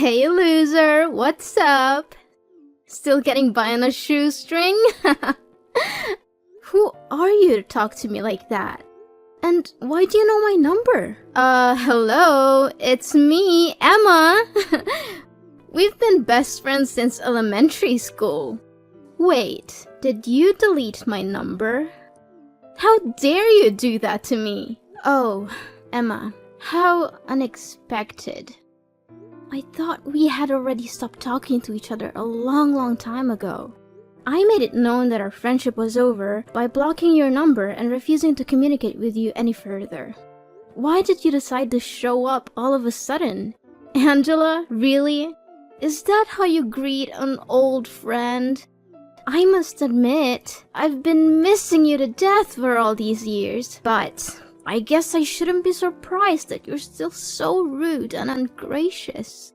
Hey loser, what's up? Still getting by on a shoestring? Who are you to talk to me like that? And why do you know my number? Hello, it's me, Emma. We've been best friends since elementary school. Wait, did you delete my number? How dare you do that to me? Oh, Emma, how unexpected. I thought we had already stopped talking to each other a long time ago. I made it known that our friendship was over by blocking your number and refusing to communicate with you any further. Why did you decide to show up all of a sudden? Angela, really? Is that how you greet an old friend? I must admit, I've been missing you to death for all these years, but I guess I shouldn't be surprised that you're still so rude and ungracious.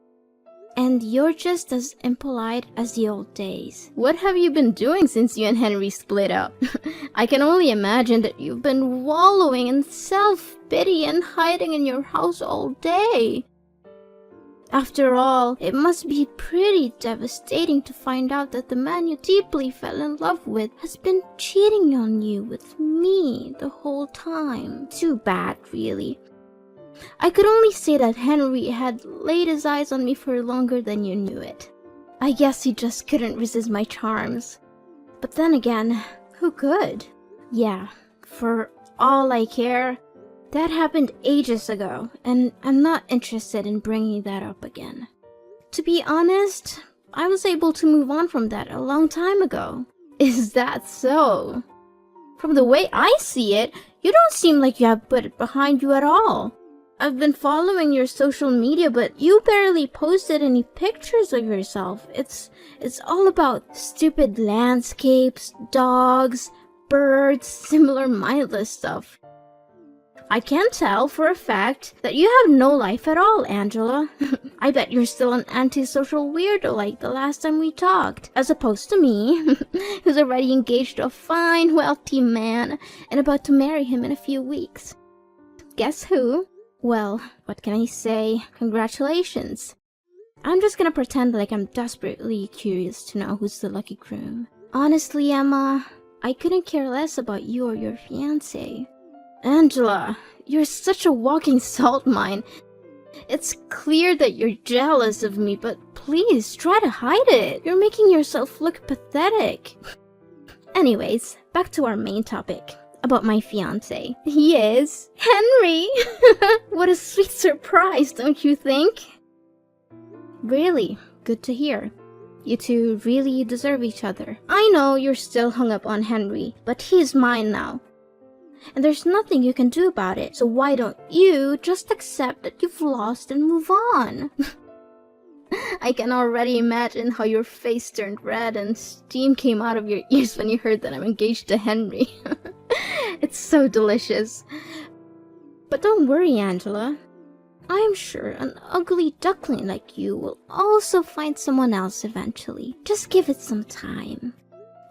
And you're just as impolite as the old days. What have you been doing since you and Henry split up? I can only imagine that you've been wallowing in self-pity and hiding in your house all day. After all, it must be pretty devastating to find out that the man you deeply fell in love with has been cheating on you with me the whole time. Too bad, really. I could only say that Henry had laid his eyes on me for longer than you knew it. I guess he just couldn't resist my charms. But then again, who could? Yeah, for all I care, that happened ages ago, and I'm not interested in bringing that up again. To be honest, I was able to move on from that a long time ago. Is that so? From the way I see it, you don't seem like you have put it behind you at all. I've been following your social media, but you barely posted any pictures of yourself. It's all about stupid landscapes, dogs, birds, similar mindless stuff. I can tell for a fact that you have no life at all, Angela. I bet you're still an antisocial weirdo like the last time we talked, as opposed to me, who's already engaged to a fine, wealthy man and about to marry him in a few weeks. Guess who? Well, what can I say? Congratulations. I'm just gonna pretend like I'm desperately curious to know who's the lucky groom. Honestly, Emma, I couldn't care less about you or your fiancé. Angela, you're such a walking salt mine. It's clear that you're jealous of me, but please try to hide it. You're making yourself look pathetic. Anyways, back to our main topic. About my fiancé. Yes, Henry! What a sweet surprise, don't you think? Really, good to hear. You two really deserve each other. I know you're still hung up on Henry, but he's mine now. And there's nothing you can do about it, so why don't you just accept that you've lost and move on? I can already imagine how your face turned red and steam came out of your ears when you heard that I'm engaged to Henry. It's so delicious. But don't worry, Angela. I am sure an ugly duckling like you will also find someone else eventually. Just give it some time.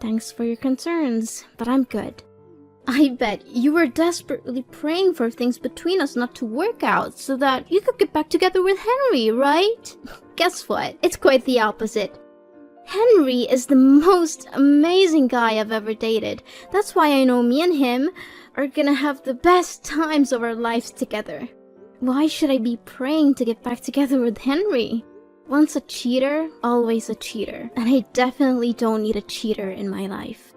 Thanks for your concerns, but I'm good. I bet you were desperately praying for things between us not to work out so that you could get back together with Henry, right? Guess what? It's quite the opposite. Henry is the most amazing guy I've ever dated. That's why I know me and him are gonna have the best times of our lives together. Why should I be praying to get back together with Henry? Once a cheater, always a cheater. And I definitely don't need a cheater in my life.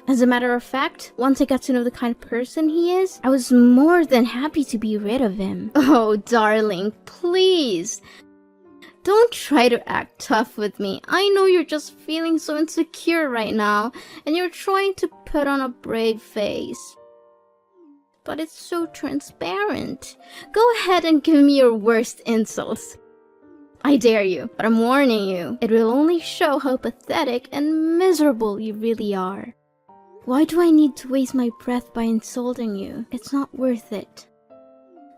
As a matter of fact, once I got to know the kind of person he is, I was more than happy to be rid of him. Oh, darling, please. Don't try to act tough with me. I know you're just feeling so insecure right now, and you're trying to put on a brave face. But it's so transparent. Go ahead and give me your worst insults. I dare you, but I'm warning you. It will only show how pathetic and miserable you really are. Why do I need to waste my breath by insulting you? It's not worth it.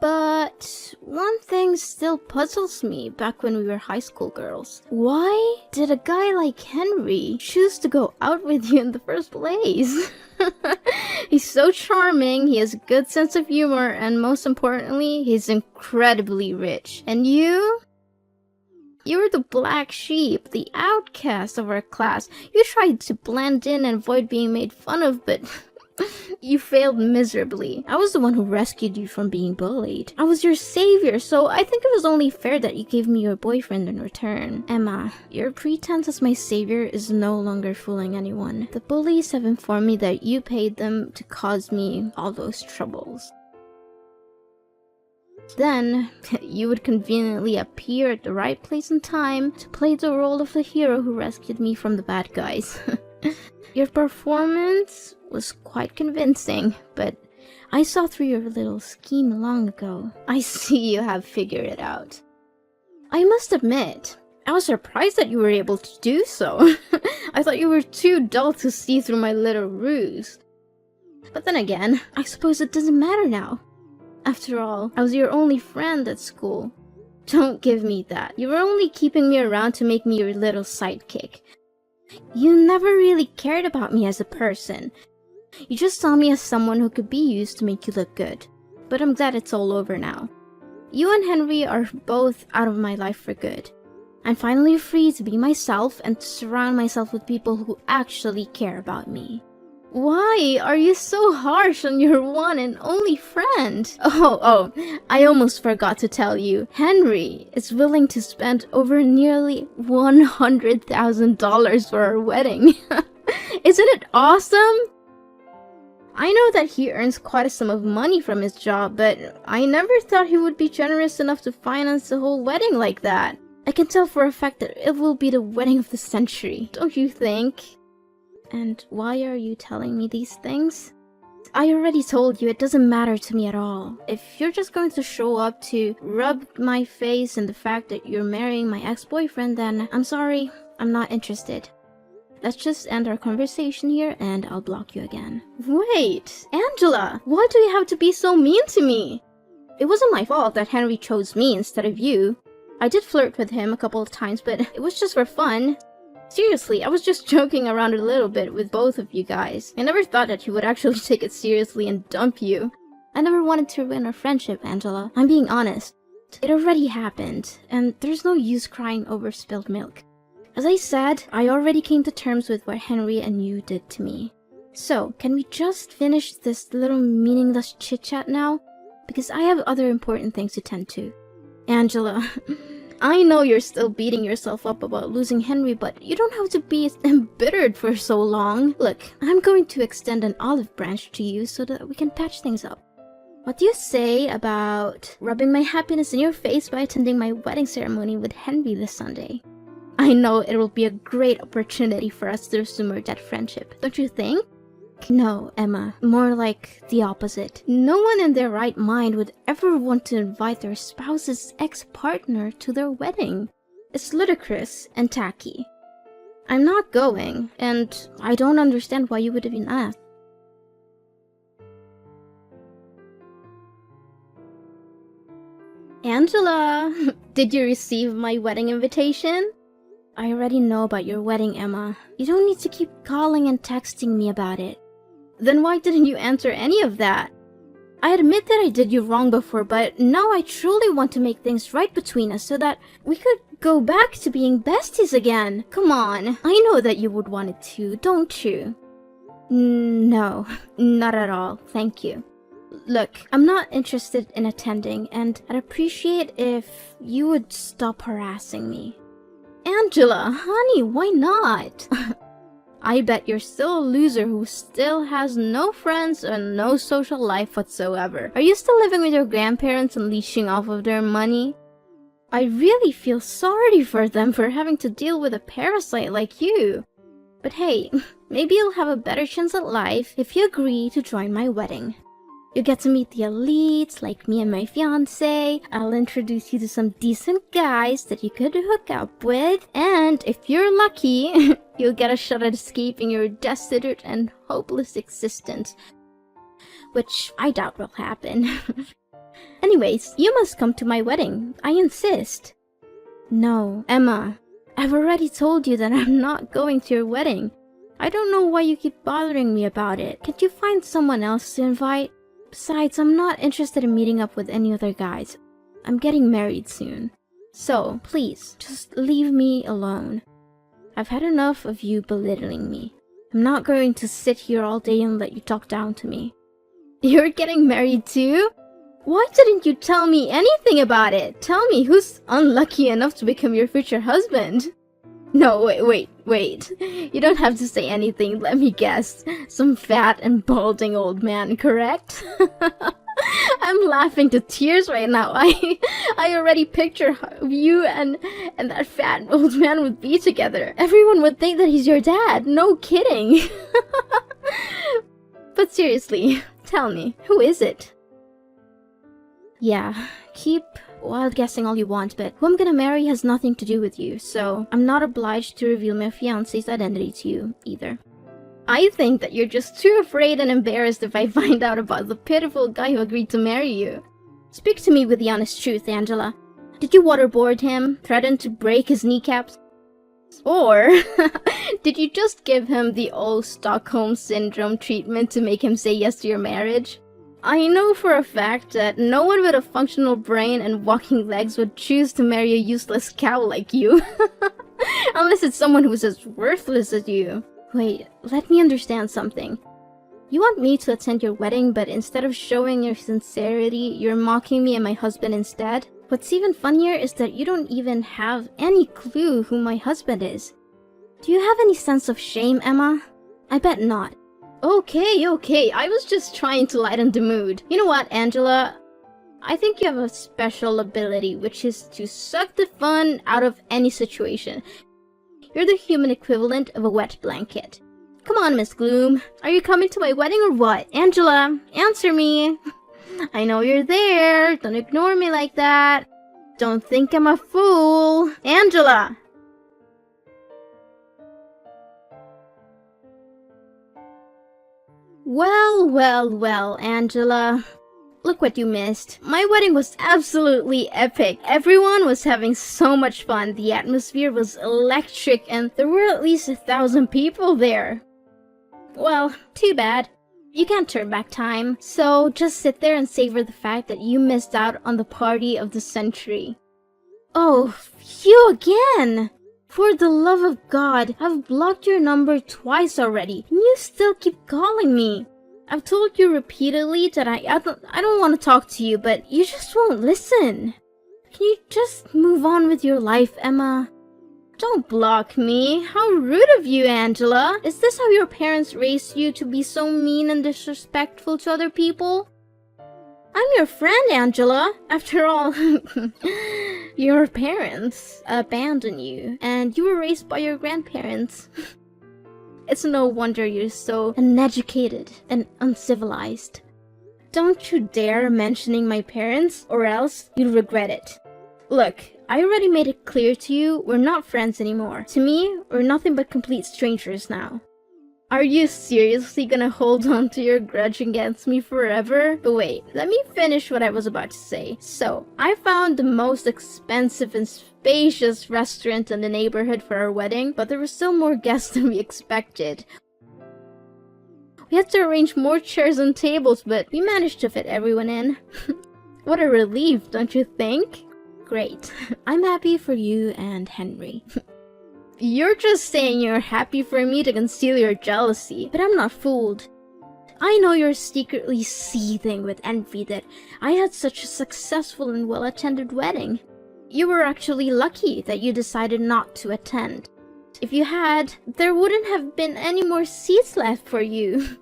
But one thing still puzzles me back when we were high school girls. Why did a guy like Henry choose to go out with you in the first place? He's so charming, he has a good sense of humor, and most importantly, he's incredibly rich. And you? You were the black sheep, the outcast of our class. You tried to blend in and avoid being made fun of, but you failed miserably. I was the one who rescued you from being bullied. I was your savior, so I think it was only fair that you gave me your boyfriend in return. Emma, your pretense as my savior is no longer fooling anyone. The bullies have informed me that you paid them to cause me all those troubles. Then, you would conveniently appear at the right place and time to play the role of the hero who rescued me from the bad guys. Your performance was quite convincing, but I saw through your little scheme long ago. I see you have figured it out. I must admit, I was surprised that you were able to do so. I thought you were too dull to see through my little ruse. But then again, I suppose it doesn't matter now. After all, I was your only friend at school. Don't give me that. You were only keeping me around to make me your little sidekick. You never really cared about me as a person. You just saw me as someone who could be used to make you look good. But I'm glad it's all over now. You and Henry are both out of my life for good. I'm finally free to be myself and to surround myself with people who actually care about me. Why are you so harsh on your one and only friend? Oh, I almost forgot to tell you. Henry is willing to spend over nearly $100,000 for our wedding. Isn't it awesome? I know that he earns quite a sum of money from his job, but I never thought he would be generous enough to finance the whole wedding like that. I can tell for a fact that it will be the wedding of the century, don't you think? And why are you telling me these things? I already told you it doesn't matter to me at all. If you're just going to show up to rub my face in the fact that you're marrying my ex-boyfriend, then I'm sorry, I'm not interested. Let's just end our conversation here and I'll block you again. Wait, Angela, why do you have to be so mean to me? It wasn't my fault that Henry chose me instead of you. I did flirt with him a couple of times, but it was just for fun. Seriously, I was just joking around a little bit with both of you guys. I never thought that he would actually take it seriously and dump you. I never wanted to ruin our friendship, Angela. I'm being honest. It already happened, and there's no use crying over spilled milk. As I said, I already came to terms with what Henry and you did to me. So, can we just finish this little meaningless chit-chat now? Because I have other important things to tend to. Angela, I know you're still beating yourself up about losing Henry, but you don't have to be embittered for so long. Look, I'm going to extend an olive branch to you so that we can patch things up. What do you say about rubbing my happiness in your face by attending my wedding ceremony with Henry this Sunday? I know it will be a great opportunity for us to resume our dead friendship, don't you think? No, Emma. More like the opposite. No one in their right mind would ever want to invite their spouse's ex-partner to their wedding. It's ludicrous and tacky. I'm not going, and I don't understand why you would even ask. Angela, did you receive my wedding invitation? I already know about your wedding, Emma. You don't need to keep calling and texting me about it. Then why didn't you answer any of that? I admit that I did you wrong before, but now I truly want to make things right between us so that we could go back to being besties again. Come on, I know that you would want it too, don't you? No, not at all, thank you. Look, I'm not interested in attending, and I'd appreciate if you would stop harassing me. Angela, honey, why not? I bet you're still a loser who still has no friends and no social life whatsoever. Are you still living with your grandparents and leeching off of their money? I really feel sorry for them for having to deal with a parasite like you. But hey, maybe you'll have a better chance at life if you agree to join my wedding. You get to meet the elites like me and my fiancé. I'll introduce you to some decent guys that you could hook up with. And if you're lucky, you'll get a shot at escaping your destitute and hopeless existence. Which I doubt will happen. Anyways, you must come to my wedding. I insist. No, Emma. I've already told you that I'm not going to your wedding. I don't know why you keep bothering me about it. Can't you find someone else to invite? Besides, I'm not interested in meeting up with any other guys. I'm getting married soon. So, please, just leave me alone. I've had enough of you belittling me. I'm not going to sit here all day and let you talk down to me. You're getting married too? Why didn't you tell me anything about it? Tell me who's unlucky enough to become your future husband. No, wait. You don't have to say anything, let me guess. Some fat and balding old man, correct? I'm laughing to tears right now. I already picture how you and that fat old man would be together. Everyone would think that he's your dad. No kidding. But seriously, tell me, who is it? Yeah, keep wild guessing all you want, but who I'm gonna marry has nothing to do with you, so I'm not obliged to reveal my fiancé's identity to you either. I think that you're just too afraid and embarrassed if I find out about the pitiful guy who agreed to marry you. Speak to me with the honest truth, Angela. Did you waterboard him, threaten to break his kneecaps? Or did you just give him the old Stockholm Syndrome treatment to make him say yes to your marriage? I know for a fact that no one with a functional brain and walking legs would choose to marry a useless cow like you. Unless it's someone who's as worthless as you. Wait, let me understand something. You want me to attend your wedding, but instead of showing your sincerity, you're mocking me and my husband instead? What's even funnier is that you don't even have any clue who my husband is. Do you have any sense of shame, Emma? I bet not. Okay, I was just trying to lighten the mood. You know what, Angela? I think you have a special ability, which is to suck the fun out of any situation. You're the human equivalent of a wet blanket. Come on, Miss Gloom. Are you coming to my wedding or what? Angela, answer me. I know you're there. Don't ignore me like that. Don't think I'm a fool. Angela! Well, Angela. Look what you missed. My wedding was absolutely epic. Everyone was having so much fun. The atmosphere was electric and there were at least 1,000 people there. Well, too bad. You can't turn back time, so just sit there and savor the fact that you missed out on the party of the century. Oh, you again! For the love of God, I've blocked your number twice already, and you still keep calling me. I've told you repeatedly that I don't want to talk to you, but you just won't listen. Can you just move on with your life, Emma? Don't block me. How rude of you, Angela. Is this how your parents raised you, to be so mean and disrespectful to other people? I'm your friend, Angela. After all, your parents abandoned you, and you were raised by your grandparents. It's no wonder you're so uneducated and uncivilized. Don't you dare mentioning my parents, or else you'll regret it. Look, I already made it clear to you, we're not friends anymore. To me, we're nothing but complete strangers now. Are you seriously gonna hold on to your grudge against me forever? But wait, let me finish what I was about to say. So, I found the most expensive and spacious restaurant in the neighborhood for our wedding, but there were still more guests than we expected. We had to arrange more chairs and tables, but we managed to fit everyone in. What a relief, don't you think? Great. I'm happy for you and Henry. You're just saying you're happy for me to conceal your jealousy, but I'm not fooled. I know you're secretly seething with envy that I had such a successful and well-attended wedding. You were actually lucky that you decided not to attend. If you had, there wouldn't have been any more seats left for you.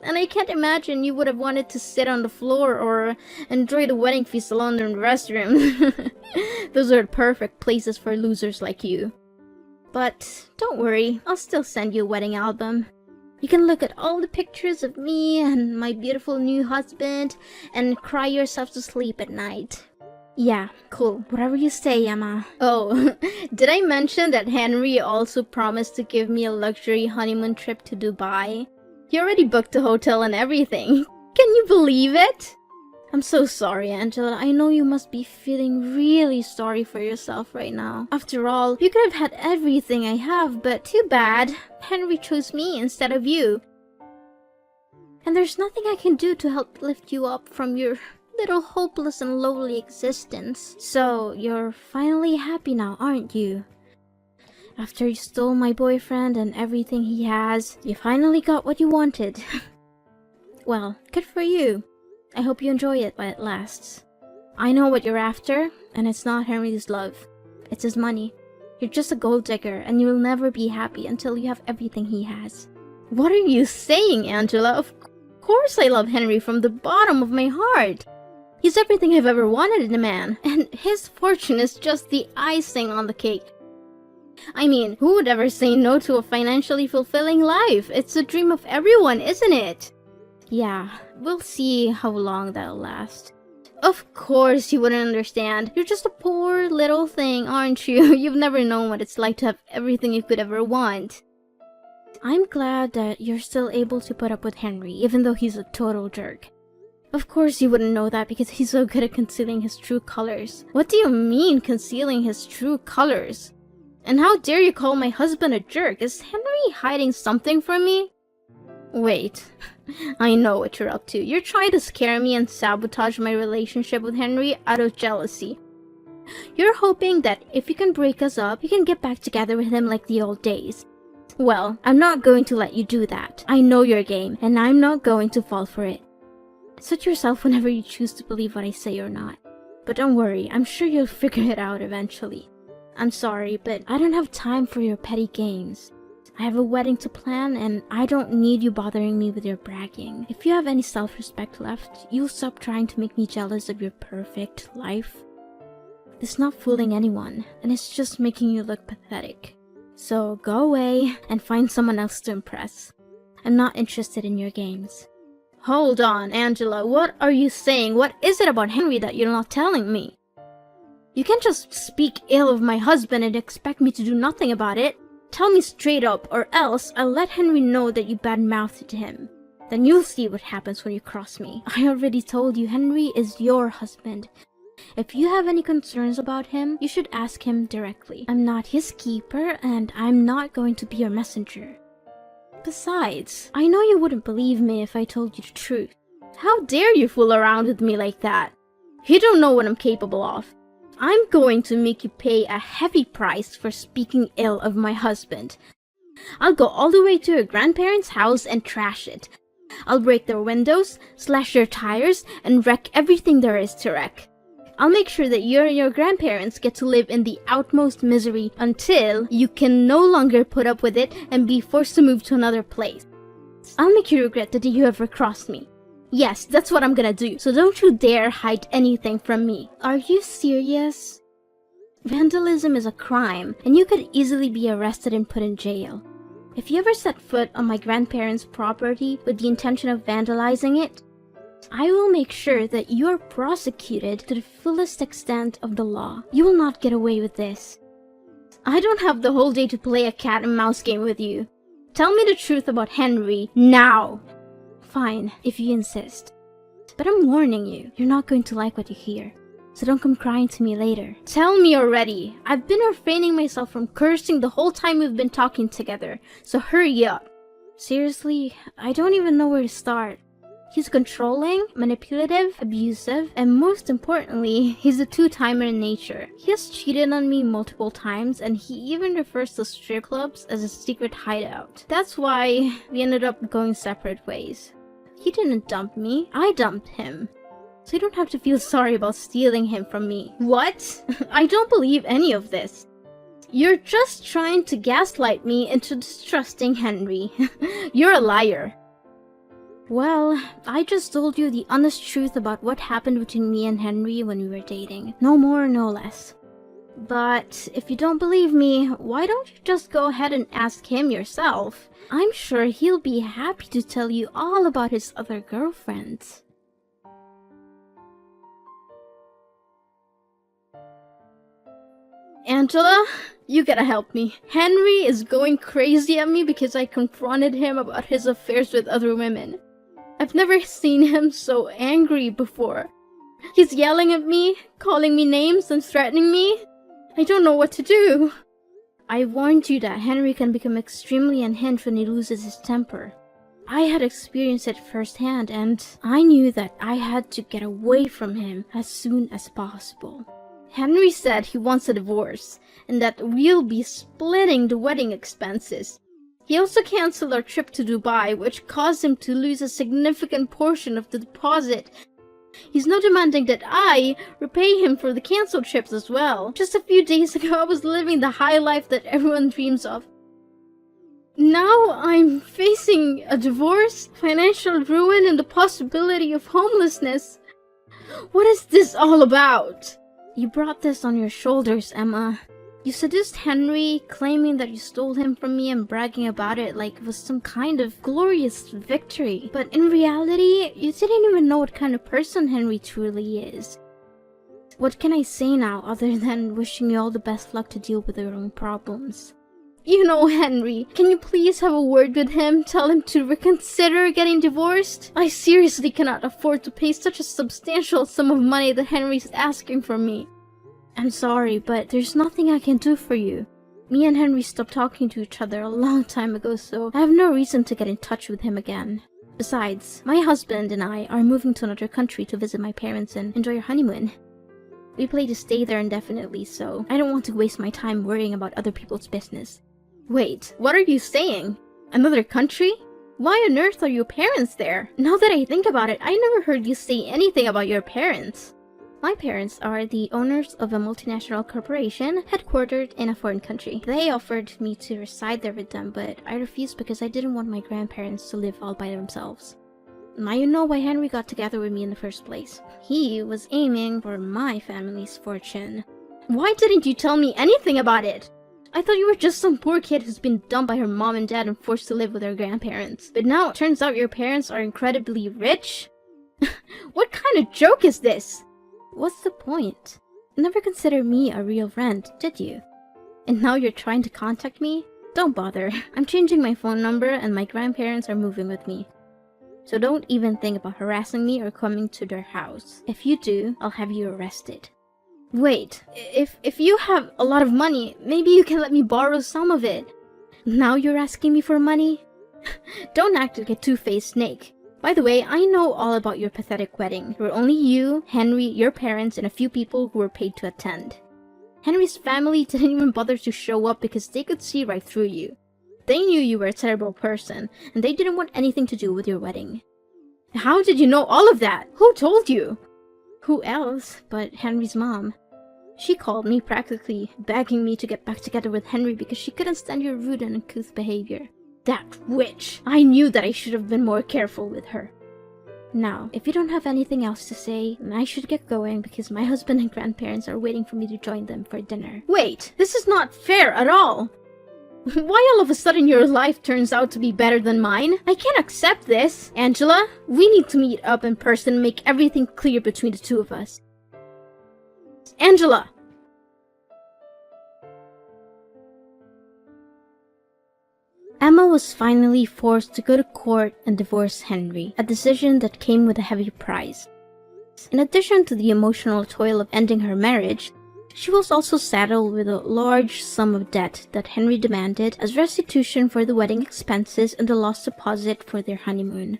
And I can't imagine you would have wanted to sit on the floor or enjoy the wedding feast alone in the restroom. Those are perfect places for losers like you. But don't worry, I'll still send you a wedding album. You can look at all the pictures of me and my beautiful new husband and cry yourself to sleep at night. Yeah, cool. Whatever you say, Emma. Oh, did I mention that Henry also promised to give me a luxury honeymoon trip to Dubai? He already booked the hotel and everything. Can you believe it? I'm so sorry, Angela. I know you must be feeling really sorry for yourself right now. After all, you could have had everything I have, but too bad. Henry chose me instead of you. And there's nothing I can do to help lift you up from your little hopeless and lowly existence. So, you're finally happy now, aren't you? After you stole my boyfriend and everything he has, you finally got what you wanted. Well, good for you. I hope you enjoy it while it lasts. I know what you're after, and it's not Henry's love. It's his money. You're just a gold digger, and you'll never be happy until you have everything he has. What are you saying, Angela? Of course I love Henry from the bottom of my heart. He's everything I've ever wanted in a man, and his fortune is just the icing on the cake. I mean, who would ever say no to a financially fulfilling life? It's a dream of everyone, isn't it? Yeah, we'll see how long that'll last. Of course you wouldn't understand. You're just a poor little thing, aren't you? You've never known what it's like to have everything you could ever want. I'm glad that you're still able to put up with Henry, even though he's a total jerk. Of course you wouldn't know that because he's so good at concealing his true colors. What do you mean, concealing his true colors? And how dare you call my husband a jerk? Is Henry hiding something from me? Wait, I know what you're up to. You're trying to scare me and sabotage my relationship with Henry out of jealousy. You're hoping that if you can break us up, you can get back together with him like the old days. Well, I'm not going to let you do that. I know your game, and I'm not going to fall for it. Suit yourself whenever you choose to believe what I say or not. But don't worry, I'm sure you'll figure it out eventually. I'm sorry, but I don't have time for your petty games. I have a wedding to plan, and I don't need you bothering me with your bragging. If you have any self-respect left, you'll stop trying to make me jealous of your perfect life. It's not fooling anyone, and it's just making you look pathetic. So go away and find someone else to impress. I'm not interested in your games. Hold on, Angela, what are you saying? What is it about Henry that you're not telling me? You can't just speak ill of my husband and expect me to do nothing about it. Tell me straight up, or else I'll let Henry know that you bad-mouthed him. Then you'll see what happens when you cross me. I already told you Henry is your husband. If you have any concerns about him, you should ask him directly. I'm not his keeper, and I'm not going to be your messenger. Besides, I know you wouldn't believe me if I told you the truth. How dare you fool around with me like that? You don't know what I'm capable of. I'm going to make you pay a heavy price for speaking ill of my husband. I'll go all the way to your grandparents' house and trash it. I'll break their windows, slash their tires, and wreck everything there is to wreck. I'll make sure that you and your grandparents get to live in the utmost misery until you can no longer put up with it and be forced to move to another place. I'll make you regret the day you ever crossed me. Yes, that's what I'm gonna do, so don't you dare hide anything from me. Are you serious? Vandalism is a crime, and you could easily be arrested and put in jail. If you ever set foot on my grandparents' property with the intention of vandalizing it, I will make sure that you are prosecuted to the fullest extent of the law. You will not get away with this. I don't have the whole day to play a cat and mouse game with you. Tell me the truth about Henry, now! Fine, if you insist. But I'm warning you, you're not going to like what you hear. So don't come crying to me later. Tell me already! I've been refraining myself from cursing the whole time we've been talking together, so hurry up. Seriously, I don't even know where to start. He's controlling, manipulative, abusive, and most importantly, he's a two-timer in nature. He has cheated on me multiple times, and he even refers to strip clubs as a secret hideout. That's why we ended up going separate ways. He didn't dump me, I dumped him. So you don't have to feel sorry about stealing him from me. What? I don't believe any of this. You're just trying to gaslight me into distrusting Henry. You're a liar. Well, I just told you the honest truth about what happened between me and Henry when we were dating. No more, no less. But if you don't believe me, why don't you just go ahead and ask him yourself? I'm sure he'll be happy to tell you all about his other girlfriends. Angela, you gotta help me. Henry is going crazy at me because I confronted him about his affairs with other women. I've never seen him so angry before. He's yelling at me, calling me names, and threatening me. I don't know what to do. I warned you that Henry can become extremely unhinged when he loses his temper. I had experienced it firsthand, and I knew that I had to get away from him as soon as possible. Henry said he wants a divorce, and that we'll be splitting the wedding expenses. He also canceled our trip to Dubai, which caused him to lose a significant portion of the deposit. He's now demanding that I repay him for the cancelled trips as well. Just a few days ago, I was living the high life that everyone dreams of. Now I'm facing a divorce, financial ruin, and the possibility of homelessness. What is this all about? You brought this on your shoulders, Emma. You seduced Henry, claiming that you stole him from me and bragging about it like it was some kind of glorious victory. But in reality, you didn't even know what kind of person Henry truly is. What can I say now other than wishing you all the best luck to deal with your own problems? You know, Henry, can you please have a word with him? Tell him to reconsider getting divorced? I seriously cannot afford to pay such a substantial sum of money that Henry's asking from me. I'm sorry, but there's nothing I can do for you. Me and Henry stopped talking to each other a long time ago, so I have no reason to get in touch with him again. Besides, my husband and I are moving to another country to visit my parents and enjoy our honeymoon. We plan to stay there indefinitely, so I don't want to waste my time worrying about other people's business. Wait, what are you saying? Another country? Why on earth are your parents there? Now that I think about it, I never heard you say anything about your parents. My parents are the owners of a multinational corporation headquartered in a foreign country. They offered me to reside there with them, but I refused because I didn't want my grandparents to live all by themselves. Now you know why Henry got together with me in the first place. He was aiming for my family's fortune. Why didn't you tell me anything about it? I thought you were just some poor kid who's been dumped by her mom and dad and forced to live with her grandparents. But now it turns out your parents are incredibly rich? What kind of joke is this? What's the point? You never considered me a real friend, did you? And now you're trying to contact me? Don't bother. I'm changing my phone number and my grandparents are moving with me. So don't even think about harassing me or coming to their house. If you do, I'll have you arrested. Wait, if you have a lot of money, maybe you can let me borrow some of it. Now you're asking me for money? Don't act like a two-faced snake. By the way, I know all about your pathetic wedding. There were only you, Henry, your parents, and a few people who were paid to attend. Henry's family didn't even bother to show up because they could see right through you. They knew you were a terrible person, and they didn't want anything to do with your wedding. How did you know all of that? Who told you? Who else but Henry's mom? She called me practically begging me to get back together with Henry because she couldn't stand your rude and uncouth behavior. That witch! I knew that I should have been more careful with her. Now, if you don't have anything else to say, then I should get going because my husband and grandparents are waiting for me to join them for dinner. Wait, this is not fair at all! Why all of a sudden your life turns out to be better than mine? I can't accept this. Angela, we need to meet up in person and make everything clear between the two of us. Angela! Emma was finally forced to go to court and divorce Henry, a decision that came with a heavy price. In addition to the emotional toil of ending her marriage, she was also saddled with a large sum of debt that Henry demanded as restitution for the wedding expenses and the lost deposit for their honeymoon.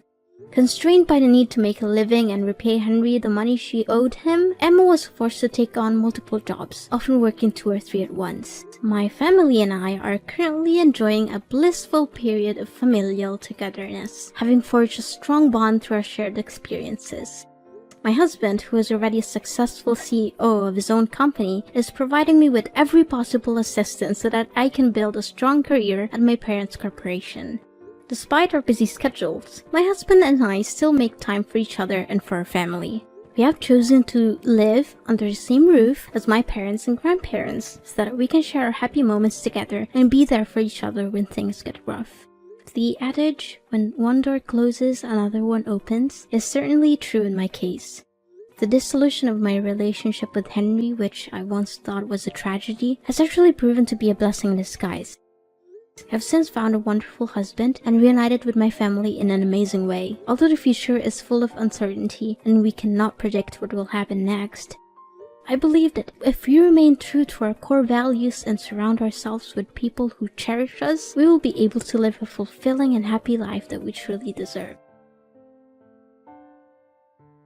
Constrained by the need to make a living and repay Henry the money she owed him, Emma was forced to take on multiple jobs, often working 2 or 3 at once. My family and I are currently enjoying a blissful period of familial togetherness, having forged a strong bond through our shared experiences. My husband, who is already a successful CEO of his own company, is providing me with every possible assistance so that I can build a strong career at my parents' corporation. Despite our busy schedules, my husband and I still make time for each other and for our family. We have chosen to live under the same roof as my parents and grandparents so that we can share our happy moments together and be there for each other when things get rough. The adage, when one door closes, another one opens, is certainly true in my case. The dissolution of my relationship with Henry, which I once thought was a tragedy, has actually proven to be a blessing in disguise. I have since found a wonderful husband and reunited with my family in an amazing way. Although the future is full of uncertainty and we cannot predict what will happen next, I believe that if we remain true to our core values and surround ourselves with people who cherish us, we will be able to live a fulfilling and happy life that we truly deserve.